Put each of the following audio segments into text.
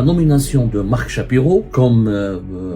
la nomination de Marc Shapiro comme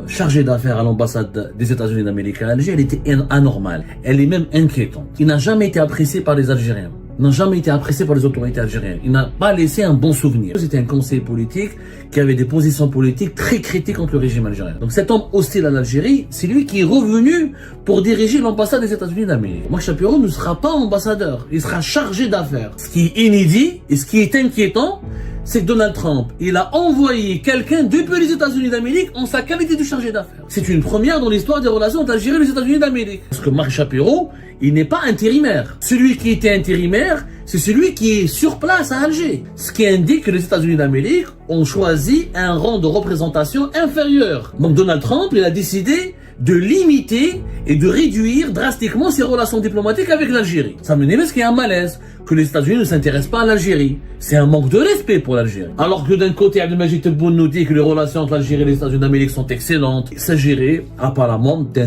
chargé d'affaires à l'ambassade des États-Unis d'Amérique à Alger, elle était anormale. Elle est même inquiétante. Il n'a jamais été apprécié par les Algériens. Il n'a jamais été apprécié par les autorités algériennes. Il n'a pas laissé un bon souvenir. C'était un conseiller politique qui avait des positions politiques très critiques contre le régime algérien. Donc cet homme hostile à l'Algérie, c'est lui qui est revenu pour diriger l'ambassade des États-Unis d'Amérique. Marc Shapiro ne sera pas ambassadeur, il sera chargé d'affaires. Ce qui est inédit et ce qui est inquiétant, c'est que Donald Trump, il a envoyé quelqu'un depuis les États-Unis d'Amérique en sa qualité de chargé d'affaires. C'est une première dans l'histoire des relations entre l'Algérie et les États-Unis d'Amérique. Parce que Marc Shapiro, il n'est pas intérimaire. Celui qui était intérimaire, c'est celui qui est sur place à Alger. Ce qui indique que les États-Unis d'Amérique ont choisi un rang de représentation inférieur. Donc Donald Trump, il a décidé de limiter et de réduire drastiquement ses relations diplomatiques avec l'Algérie. Ça me dit qu'il y a un malaise, que les États-Unis ne s'intéressent pas à l'Algérie. C'est un manque de respect pour l'Algérie. Alors que d'un côté, Abdelmajid Tebboune nous dit que les relations entre l'Algérie et les États-Unis d'Amérique sont excellentes. Il s'agirait apparemment d'un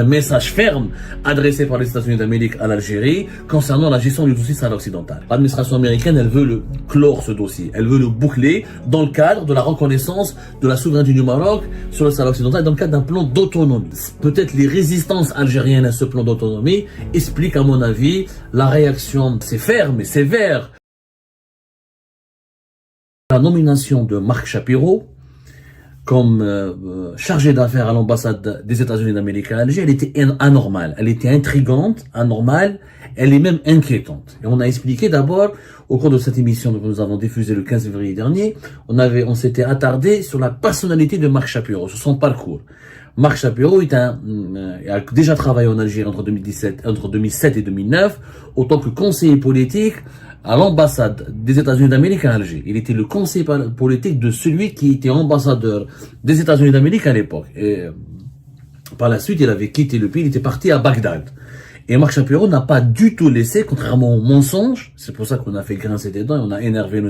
message ferme adressé par les États-Unis d'Amérique à l'Algérie concernant la gestion du dossier Sahara occidental. L'administration américaine, elle veut clore ce dossier. Elle veut le boucler dans le cadre de la reconnaissance de la souveraineté du Maroc sur le Sahara occidental dans le cadre d'un plan d'autonomie. Peut-être les résistances algériennes à ce plan d'autonomie expliquent, à mon avis, la réaction, c'est ferme et sévère. La nomination de Marc Shapiro comme chargé d'affaires à l'ambassade des États-Unis d'Amérique à Alger, elle était anormale, elle était intrigante, anormale, elle est même inquiétante. Et on a expliqué d'abord, au cours de cette émission que nous avons diffusée le 15 février dernier, on s'était attardé sur la personnalité de Marc Shapiro, sur son parcours. Marc Shapiro a déjà travaillé en Algérie entre 2007 et 2009 en tant que conseiller politique à l'ambassade des États-Unis d'Amérique à Alger. Il était le conseiller politique de celui qui était ambassadeur des États-Unis d'Amérique à l'époque. Et par la suite, il avait quitté le pays, il était parti à Bagdad. Et Marc Shapiro n'a pas du tout laissé, contrairement aux mensonges, c'est pour ça qu'on a fait grincer des dents et on a énervé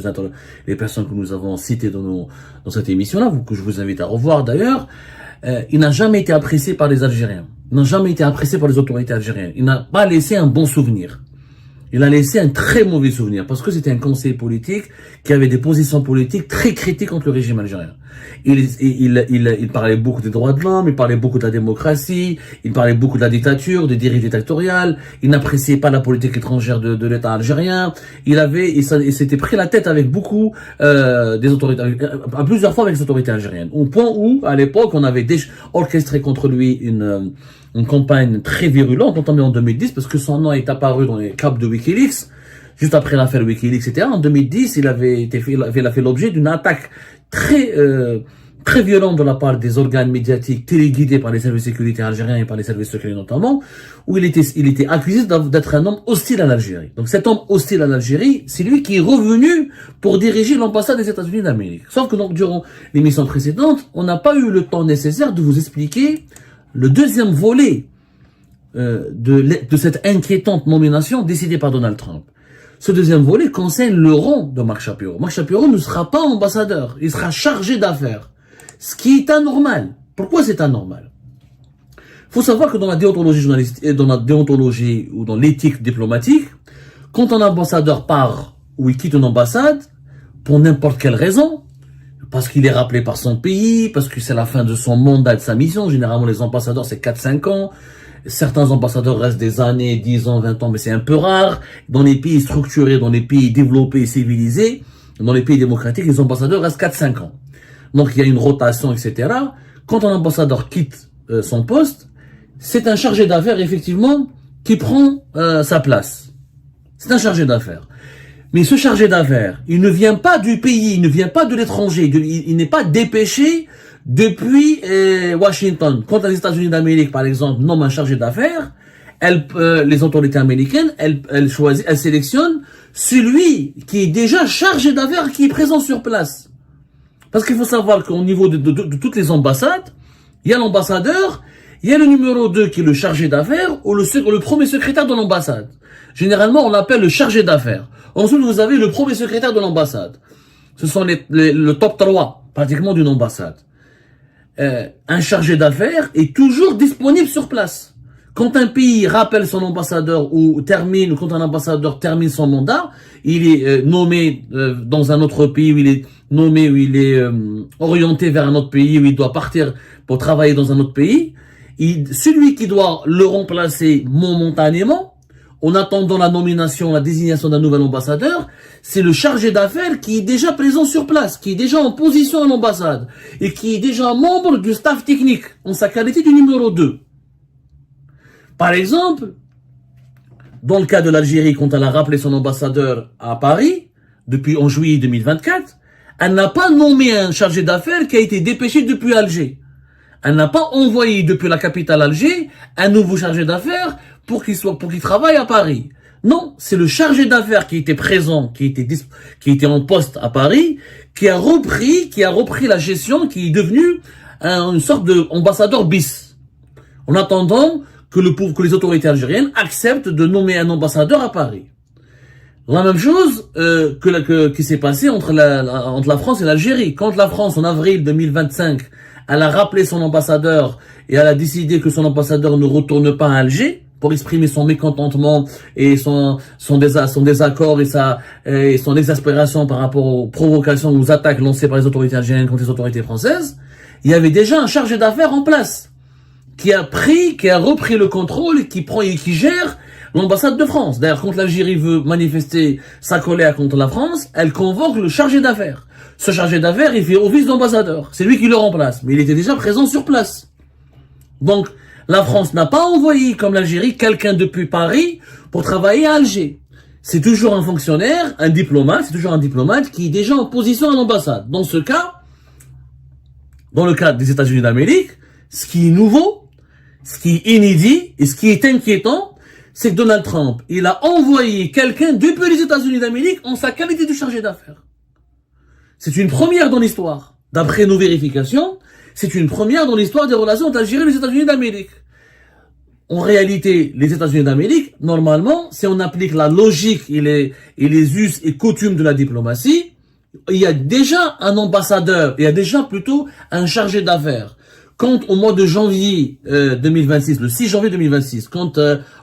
les personnes que nous avons citées dans cette émission-là, que je vous invite à revoir d'ailleurs. Il n'a jamais été apprécié par les Algériens. Il n'a jamais été apprécié par les autorités algériennes. Il n'a pas laissé un bon souvenir. Il a laissé un très mauvais souvenir parce que c'était un conseiller politique qui avait des positions politiques très critiques contre le régime algérien. Il parlait beaucoup des droits de l'homme, il parlait beaucoup de la démocratie, il parlait beaucoup de la dictature, des dérives dictatoriales, il n'appréciait pas la politique étrangère de l'État algérien, il s'était pris la tête avec beaucoup des autorités, à plusieurs fois avec les autorités algériennes, au point où, à l'époque, on avait orchestré contre lui une campagne très virulente, notamment en 2010, parce que son nom est apparu dans les câbles de Wikileaks, juste après l'affaire Wikileaks, etc. En 2010, il a fait l'objet d'une attaque très violente de la part des organes médiatiques téléguidés par les services de sécurité algériens et par les services secrets notamment, où il était accusé d'être un homme hostile à l'Algérie. Donc cet homme hostile à l'Algérie, c'est lui qui est revenu pour diriger l'ambassade des États-Unis d'Amérique. Sauf que donc durant l'émission précédente, on n'a pas eu le temps nécessaire de vous expliquer le deuxième volet de cette inquiétante nomination décidée par Donald Trump. Ce deuxième volet concerne le rang de Marc Shapiro. Marc Shapiro ne sera pas ambassadeur, il sera chargé d'affaires. Ce qui est anormal. Pourquoi c'est anormal? Il faut savoir que dans la déontologie journalistique, dans la déontologie ou dans l'éthique diplomatique, quand un ambassadeur part ou il quitte une ambassade, pour n'importe quelle raison, parce qu'il est rappelé par son pays, parce que c'est la fin de son mandat, de sa mission. Généralement, les ambassadeurs, c'est 4-5 ans. Certains ambassadeurs restent des années, 10 ans, 20 ans, mais c'est un peu rare. Dans les pays structurés, dans les pays développés et civilisés, dans les pays démocratiques, les ambassadeurs restent 4-5 ans. Donc, il y a une rotation, etc. Quand un ambassadeur quitte son poste, c'est un chargé d'affaires, effectivement, qui prend sa place. C'est un chargé d'affaires. Mais ce chargé d'affaires, il ne vient pas du pays, il ne vient pas de l'étranger, il n'est pas dépêché depuis Washington. Quand les États-Unis d'Amérique, par exemple, nomment un chargé d'affaires, les autorités américaines, elles sélectionnent celui qui est déjà chargé d'affaires, qui est présent sur place. Parce qu'il faut savoir qu'au niveau de toutes les ambassades, il y a l'ambassadeur, il y a le numéro 2 qui est le chargé d'affaires, ou le premier secrétaire de l'ambassade. Généralement, on l'appelle le chargé d'affaires. Ensuite, vous avez le premier secrétaire de l'ambassade. Ce sont le top 3, pratiquement, d'une ambassade. Un chargé d'affaires est toujours disponible sur place. Quand un pays rappelle son ambassadeur ou quand un ambassadeur termine son mandat, il est nommé dans un autre pays où il est nommé, où il est orienté vers un autre pays, où il doit partir pour travailler dans un autre pays, celui qui doit le remplacer momentanément, en attendant la nomination, la désignation d'un nouvel ambassadeur, c'est le chargé d'affaires qui est déjà présent sur place, qui est déjà en position à l'ambassade, et qui est déjà membre du staff technique, en sa qualité du numéro 2. Par exemple, dans le cas de l'Algérie, quand elle a rappelé son ambassadeur à Paris, depuis en juillet 2024, elle n'a pas nommé un chargé d'affaires qui a été dépêché depuis Alger. Elle n'a pas envoyé depuis la capitale Alger un nouveau chargé d'affaires pour qu'il travaille à Paris. Non, c'est le chargé d'affaires qui était présent, qui était en poste à Paris, qui a repris la gestion, qui est devenu une sorte d'ambassadeur bis. En attendant que les autorités algériennes acceptent de nommer un ambassadeur à Paris. La même chose qui s'est passé entre la France et l'Algérie. Quand la France, en avril 2025, elle a rappelé son ambassadeur et elle a décidé que son ambassadeur ne retourne pas à Alger pour exprimer son mécontentement et son désaccord et son exaspération par rapport aux provocations, aux attaques lancées par les autorités algériennes contre les autorités françaises, il y avait déjà un chargé d'affaires en place qui a repris le contrôle et qui gère l'ambassade de France. D'ailleurs, quand l'Algérie veut manifester sa colère contre la France, elle convoque le chargé d'affaires. Ce chargé d'affaires, il fait office d'ambassadeur. C'est lui qui le remplace. Mais il était déjà présent sur place. Donc, la France n'a pas envoyé, comme l'Algérie, quelqu'un depuis Paris pour travailler à Alger. C'est toujours un fonctionnaire, un diplomate, qui est déjà en position à l'ambassade. Dans ce cas, dans le cas des États-Unis d'Amérique, ce qui est nouveau, ce qui est inédit et ce qui est inquiétant, c'est que Donald Trump, il a envoyé quelqu'un depuis les États-Unis d'Amérique en sa qualité de chargé d'affaires. C'est une première dans l'histoire. D'après nos vérifications, c'est une première dans l'histoire des relations entre l'Algérie et les États-Unis d'Amérique. En réalité, les États-Unis d'Amérique, normalement, si on applique la logique et les us et coutumes de la diplomatie, il y a déjà un ambassadeur, il y a déjà plutôt un chargé d'affaires. Quand au mois de janvier 2026, le 6 janvier 2026, quand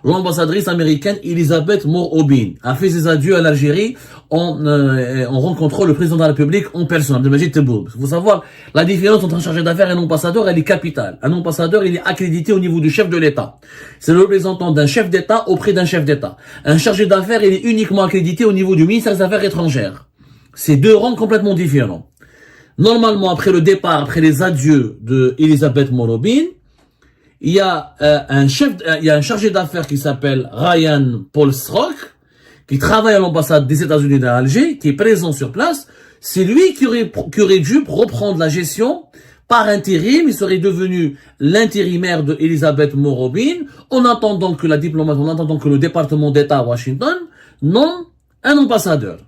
l'ambassadrice américaine Elisabeth Moore-Obin a fait ses adieux à l'Algérie en rencontrant le président de la République en personne, Abdelmajid Tebboune. Il faut savoir, la différence entre un chargé d'affaires et un ambassadeur, elle est capitale. Un ambassadeur, il est accrédité au niveau du chef de l'État. C'est le représentant d'un chef d'État auprès d'un chef d'État. Un chargé d'affaires, il est uniquement accrédité au niveau du ministère des Affaires étrangères. C'est deux rangs complètement différents. Normalement, après les adieux de Elisabeth Moore-Obin, il y a un chargé d'affaires qui s'appelle Ryan Paul-Strock, qui travaille à l'ambassade des États-Unis à Alger, qui est présent sur place. C'est lui qui aurait dû reprendre la gestion par intérim. Il serait devenu l'intérimaire de Elisabeth Moore-Obin, en attendant que le département d'État à Washington nomme un ambassadeur.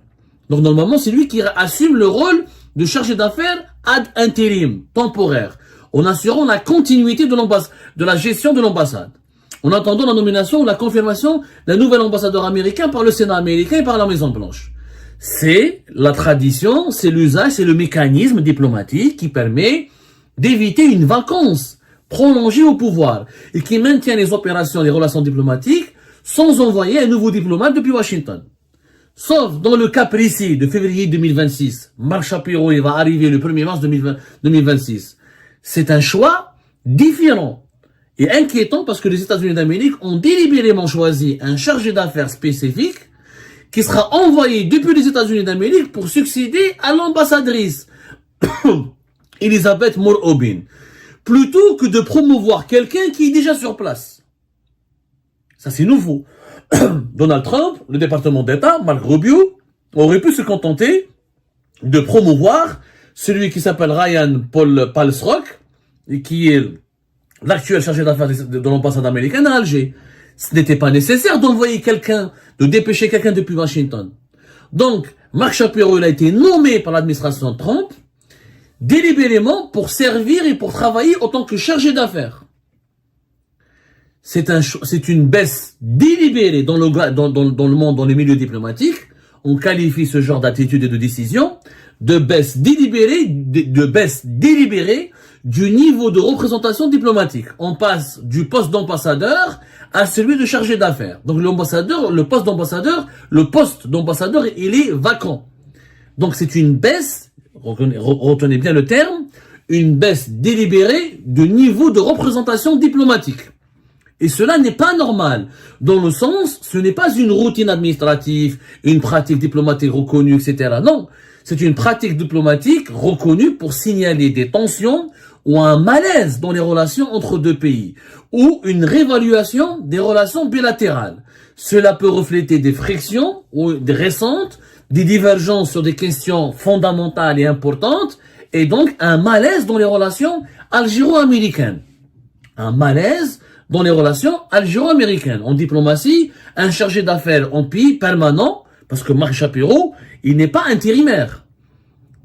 Donc normalement, c'est lui qui assume le rôle de chargé d'affaires ad intérim, temporaire, en assurant la continuité de la gestion de l'ambassade, en attendant la nomination ou la confirmation d'un nouvel ambassadeur américain par le Sénat américain et par la Maison Blanche. C'est la tradition, c'est l'usage, c'est le mécanisme diplomatique qui permet d'éviter une vacance prolongée au pouvoir et qui maintient les opérations, les relations diplomatiques sans envoyer un nouveau diplomate depuis Washington. Sauf dans le cas précis de février 2026, Marc Shapiro, il va arriver le 1er mars 2026. C'est un choix différent et inquiétant parce que les États-Unis d'Amérique ont délibérément choisi un chargé d'affaires spécifique qui sera envoyé depuis les États-Unis d'Amérique pour succéder à l'ambassadrice Elisabeth Moore-Obin, plutôt que de promouvoir quelqu'un qui est déjà sur place. Ça, c'est nouveau. Donald Trump, le département d'État, Marco Rubio, aurait pu se contenter de promouvoir celui qui s'appelle Ryan Paul-Strock, qui est l'actuel chargé d'affaires de l'ambassade américaine à Alger. Ce n'était pas nécessaire d'envoyer de dépêcher quelqu'un depuis Washington. Donc, Marc Shapiro, il a été nommé par l'administration Trump, délibérément pour servir et pour travailler en tant que chargé d'affaires. C'est une baisse délibérée dans le monde, dans les milieux diplomatiques. On qualifie ce genre d'attitude et de décision de baisse délibérée du niveau de représentation diplomatique. On passe du poste d'ambassadeur à celui de chargé d'affaires. Donc le poste d'ambassadeur, il est vacant. Donc c'est une baisse retenez bien le terme, une baisse délibérée du niveau de représentation diplomatique. Et cela n'est pas normal, dans le sens, ce n'est pas une routine administrative, une pratique diplomatique reconnue, etc. Non, c'est une pratique diplomatique reconnue pour signaler des tensions ou un malaise dans les relations entre deux pays, ou une réévaluation des relations bilatérales. Cela peut refléter des frictions ou des récentes, des divergences sur des questions fondamentales et importantes, et donc un malaise dans les relations algéro-américaines. Un malaise dans les relations algéro-américaines. En diplomatie, un chargé d'affaires en pays permanent, parce que Marc Shapiro, il n'est pas intérimaire.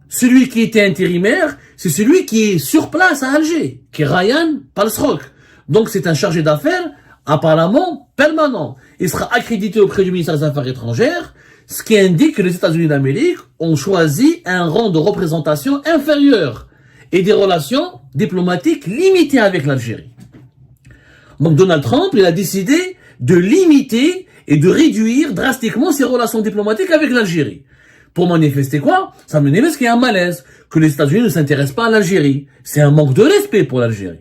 Celui qui était intérimaire, c'est celui qui est sur place à Alger, qui est Ryan Palsrock. Donc c'est un chargé d'affaires apparemment permanent. Il sera accrédité auprès du ministère des Affaires étrangères, ce qui indique que les États-Unis d'Amérique ont choisi un rang de représentation inférieur et des relations diplomatiques limitées avec l'Algérie. Donc Donald Trump, il a décidé de limiter et de réduire drastiquement ses relations diplomatiques avec l'Algérie. Pour manifester quoi? Ça manifeste qu'il y a un malaise, que les États-Unis ne s'intéressent pas à l'Algérie. C'est un manque de respect pour l'Algérie.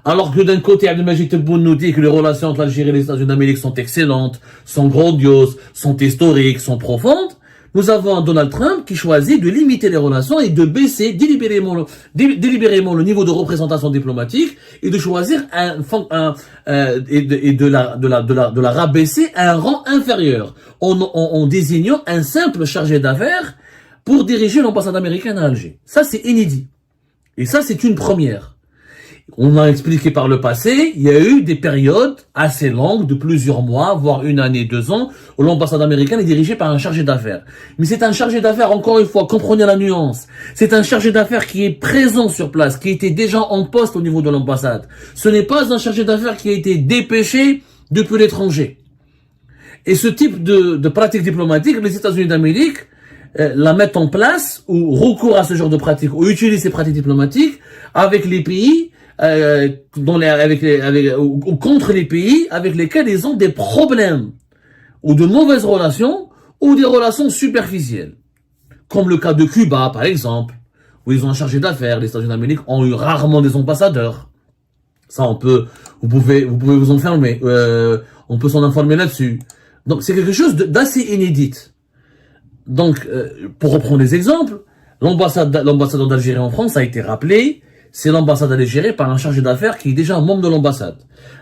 Alors que d'un côté, Abdelmajid Tebboune nous dit que les relations entre l'Algérie et les États-Unis d'Amérique sont excellentes, sont grandioses, sont historiques, sont profondes, nous avons un Donald Trump qui choisit de limiter les relations et de baisser délibérément le niveau de représentation diplomatique et de choisir de la rabaisser à un rang inférieur en désignant un simple chargé d'affaires pour diriger l'ambassade américaine à Alger. Ça, c'est inédit. Et ça, c'est une première. On a expliqué par le passé, il y a eu des périodes assez longues, de plusieurs mois, voire une année, 2 ans, où l'ambassade américaine est dirigée par un chargé d'affaires. Mais c'est un chargé d'affaires, encore une fois, comprenez la nuance. C'est un chargé d'affaires qui est présent sur place, qui était déjà en poste au niveau de l'ambassade. Ce n'est pas un chargé d'affaires qui a été dépêché depuis l'étranger. Et ce type de pratique diplomatique, les États-Unis d'Amérique la mettent en place, ou recourent à ce genre de pratique, ou utilisent ces pratiques diplomatiques avec les pays ou contre les pays avec lesquels ils ont des problèmes ou de mauvaises relations ou des relations superficielles. Comme le cas de Cuba, par exemple, où ils ont un chargé d'affaires. Les États-Unis d'Amérique ont eu rarement des ambassadeurs. Ça, vous pouvez vous informer. On peut s'en informer là-dessus. Donc, c'est quelque chose d'assez inédit. Donc, pour reprendre des exemples, l'ambassadeur d'Algérie en France a été rappelé. C'est l'ambassade gérée par un chargé d'affaires qui est déjà un membre de l'ambassade.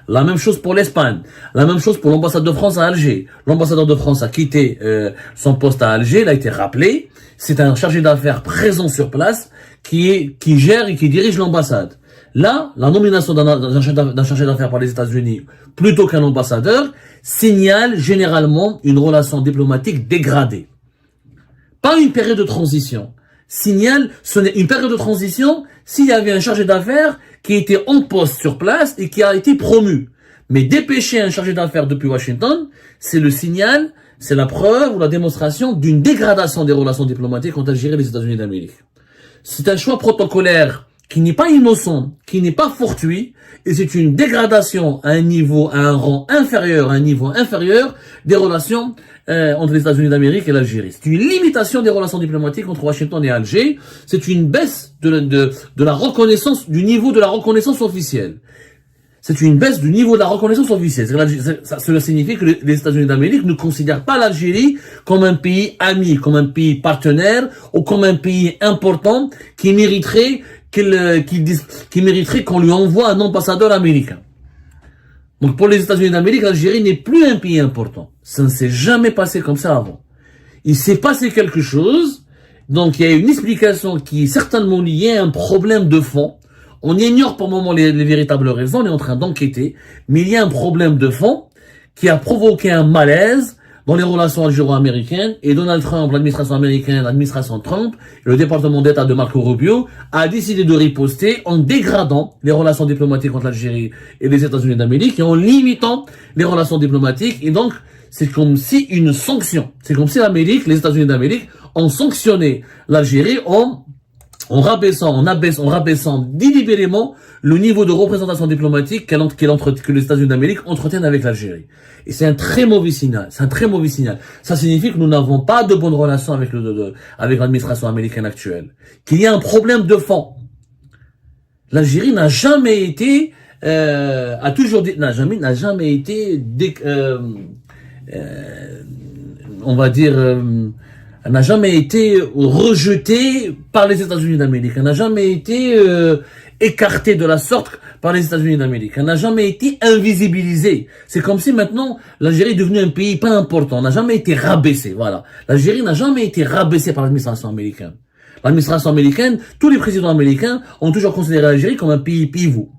La même chose pour l'Espagne. La même chose pour l'ambassade de France à Alger. L'ambassadeur de France a quitté son poste à Alger, il a été rappelé. C'est un chargé d'affaires présent sur place qui gère et qui dirige l'ambassade. Là, la nomination d'un chargé d'affaires par les États-Unis plutôt qu'un ambassadeur signale généralement une relation diplomatique dégradée. Pas une période de transition. Signale, ce n'est une période de transition s'il y avait un chargé d'affaires qui était en poste sur place et qui a été promu. Mais dépêcher un chargé d'affaires depuis Washington, c'est le signal, c'est la preuve ou la démonstration d'une dégradation des relations diplomatiques entre l'Algérie et les États-Unis d'Amérique. C'est un choix protocolaire qui n'est pas innocent, qui n'est pas fortuit, et c'est une dégradation à un rang inférieur, à un niveau inférieur des relations entre les États-Unis d'Amérique et l'Algérie. C'est une limitation des relations diplomatiques entre Washington et Alger. C'est une baisse de la reconnaissance, du niveau de la reconnaissance officielle. C'est une baisse du niveau de la reconnaissance officielle. Cela signifie que les États-Unis d'Amérique ne considèrent pas l'Algérie comme un pays ami, comme un pays partenaire, ou comme un pays important qui mériterait qu'on lui envoie un ambassadeur américain. Donc pour les États-Unis d'Amérique, l'Algérie n'est plus un pays important. Ça ne s'est jamais passé comme ça avant. Il s'est passé quelque chose, donc il y a une explication qui est certainement liée à un problème de fond. On ignore pour le moment les véritables raisons, on est en train d'enquêter, mais il y a un problème de fond qui a provoqué un malaise dans les relations algéro-américaines, et Donald Trump, l'administration américaine, l'administration Trump, et le département d'État de Marco Rubio, a décidé de riposter en dégradant les relations diplomatiques entre l'Algérie et les États-Unis d'Amérique, et en limitant les relations diplomatiques, et donc, c'est comme si une sanction, c'est comme si les États-Unis d'Amérique ont sanctionné l'Algérie en en rabaissant délibérément le niveau de représentation diplomatique que les États-Unis d'Amérique entretiennent avec l'Algérie. Et c'est un très mauvais signal. C'est un très mauvais signal. Ça signifie que nous n'avons pas de bonnes relations avec l'administration américaine actuelle. Qu'il y a un problème de fond. L'Algérie n'a jamais été, n'a jamais été, on va dire, elle n'a jamais été rejetée par les États-Unis d'Amérique. Elle n'a jamais été écartée de la sorte par les États-Unis d'Amérique. Elle n'a jamais été invisibilisée. C'est comme si maintenant l'Algérie est devenue un pays pas important. Elle n'a jamais été rabaissée. Voilà. L'Algérie n'a jamais été rabaissée par l'administration américaine. L'administration américaine, tous les présidents américains ont toujours considéré l'Algérie comme un pays pivot.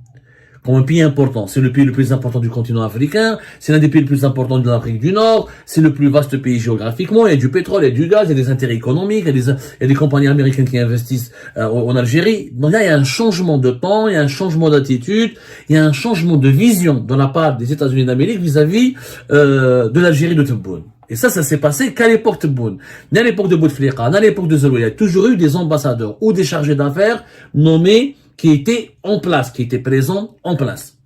Comme un pays important. C'est le pays le plus important du continent africain, c'est l'un des pays les plus importants de l'Afrique du Nord, c'est le plus vaste pays géographiquement, il y a du pétrole, il y a du gaz, il y a des intérêts économiques, il y a des compagnies américaines qui investissent en Algérie. Donc là, il y a un changement de temps, il y a un changement d'attitude, il y a un changement de vision de la part des États-Unis d'Amérique vis-à-vis de l'Algérie de Tebboune. Et ça s'est passé qu'à l'époque de Tebboune. Ni à l'époque de Bouteflika, ni à l'époque de Zerouia. Il y a toujours eu des ambassadeurs ou des chargés d'affaires nommés qui étaient en place, qui étaient présents en place.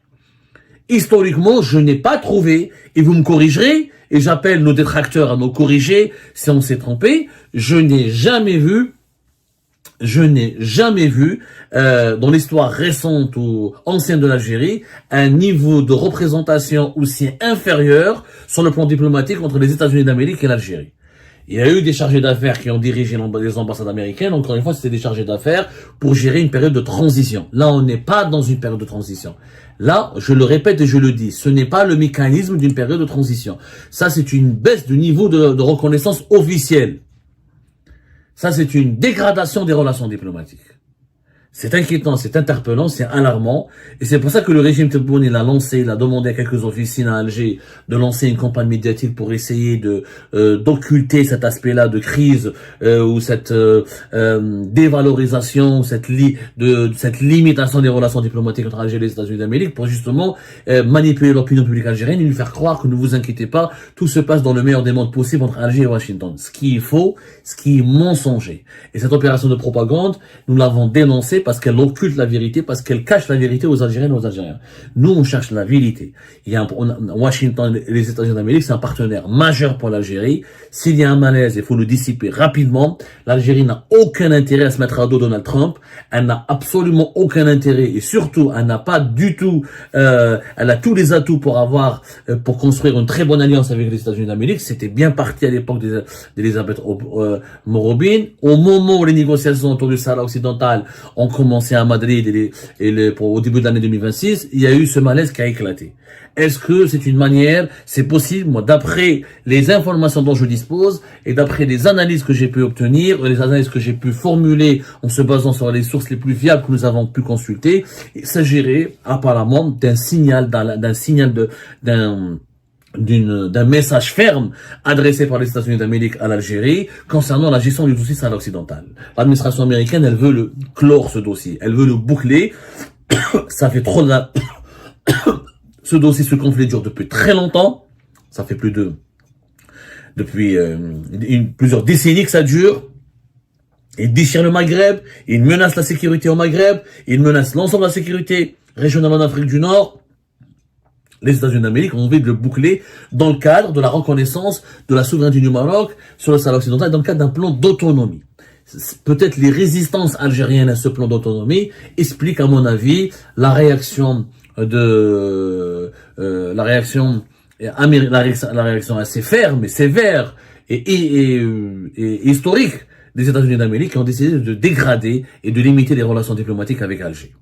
Historiquement, je n'ai pas trouvé, et vous me corrigerez, et j'appelle nos détracteurs à nous corriger si on s'est trompé, je n'ai jamais vu dans l'histoire récente ou ancienne de l'Algérie un niveau de représentation aussi inférieur sur le plan diplomatique entre les États-Unis d'Amérique et l'Algérie. Il y a eu des chargés d'affaires qui ont dirigé les ambassades américaines. Encore une fois, c'était des chargés d'affaires pour gérer une période de transition. Là, on n'est pas dans une période de transition. Là, je le répète et je le dis, ce n'est pas le mécanisme d'une période de transition. Ça, c'est une baisse du niveau de reconnaissance officielle. Ça, c'est une dégradation des relations diplomatiques. C'est inquiétant, c'est interpellant, c'est alarmant. Et c'est pour ça que le régime Tebboune, il a demandé à quelques officines à Alger de lancer une campagne médiatique pour essayer d'occulter cet aspect-là de crise, ou cette dévalorisation, cette limitation des relations diplomatiques entre Alger et les États-Unis d'Amérique pour justement manipuler l'opinion publique algérienne et lui faire croire que ne vous inquiétez pas, tout se passe dans le meilleur des mondes possibles entre Alger et Washington. Ce qui est faux, ce qui est mensonger. Et cette opération de propagande, nous l'avons dénoncée parce qu'elle occulte la vérité, parce qu'elle cache la vérité aux Algériennes et aux Algériens. Nous, on cherche la vérité. Washington et les États-Unis d'Amérique, c'est un partenaire majeur pour l'Algérie. S'il y a un malaise, il faut le dissiper rapidement. L'Algérie n'a aucun intérêt à se mettre à dos Donald Trump. Elle n'a absolument aucun intérêt et surtout, elle n'a pas du tout, elle a tous les atouts pour construire une très bonne alliance avec les États-Unis d'Amérique. C'était bien parti à l'époque d'Elisabeth Morobin. Au moment où les négociations autour du Sahara occidental ont commencé à Madrid au début de l'année 2026, il y a eu ce malaise qui a éclaté. Est-ce que c'est une manière, c'est possible, moi, d'après les informations dont je dispose et d'après les analyses que j'ai pu obtenir, les analyses que j'ai pu formuler en se basant sur les sources les plus fiables que nous avons pu consulter, il s'agirait apparemment d'un message ferme adressé par les États-Unis d'Amérique à l'Algérie concernant la gestion du dossier Sahara occidental. L'administration américaine, elle veut clore ce dossier, elle veut le boucler. Ça fait trop de ce dossier, ce conflit dure depuis très longtemps. Ça fait depuis plusieurs décennies que ça dure. Il déchire le Maghreb, il menace la sécurité au Maghreb, il menace l'ensemble de la sécurité régionale en Afrique du Nord. Les États-Unis d'Amérique ont envie de le boucler dans le cadre de la reconnaissance de la souveraineté du Maroc sur le Sahara occidental, dans le cadre d'un plan d'autonomie. Peut-être les résistances algériennes à ce plan d'autonomie expliquent, à mon avis, la réaction assez ferme et sévère et historique des États-Unis d'Amérique qui ont décidé de dégrader et de limiter les relations diplomatiques avec Alger.